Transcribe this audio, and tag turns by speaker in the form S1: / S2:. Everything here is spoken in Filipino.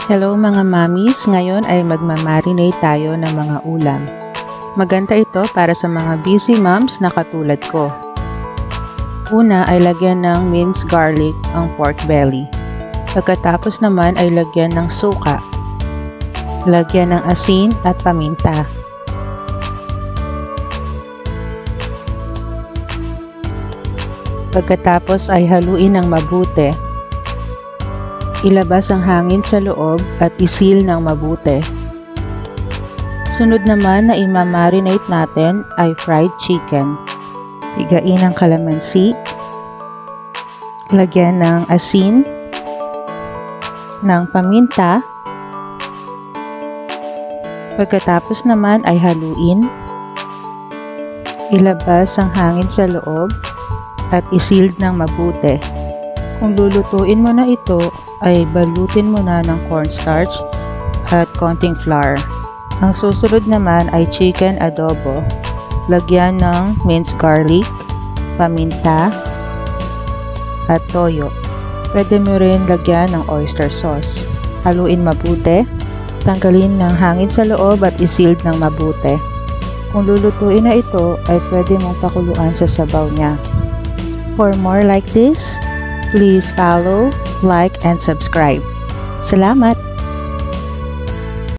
S1: Hello mga mamis, ngayon ay magmamarinate tayo ng mga ulam. Maganda ito para sa mga busy moms na katulad ko. Una ay lagyan ng minced garlic ang pork belly. Pagkatapos naman ay lagyan ng suka. Lagyan ng asin at paminta. Pagkatapos ay haluin ng mabuti. Ilabas ang hangin sa loob at isil ng mabuti. Sunod naman na imamarinate natin ay fried chicken. Pigain ang kalamansi. Lagyan ng asin, ng paminta. Pagkatapos naman ay haluin. Ilabas ang hangin sa loob at isil ng mabuti. Kung lulutuin mo na ito, ay balutin mo na ng cornstarch at konting flour. Ang susunod naman ay chicken adobo. Lagyan ng minced garlic, paminta, at toyo. Pwede mo rin lagyan ng oyster sauce. Haluin mabuti. Tanggalin ng hangin sa loob at isealed ng mabuti. Kung lulutuin na ito, ay pwede mong pakuluan sa sabaw niya. For more like this, please follow, like, and subscribe. Salamat!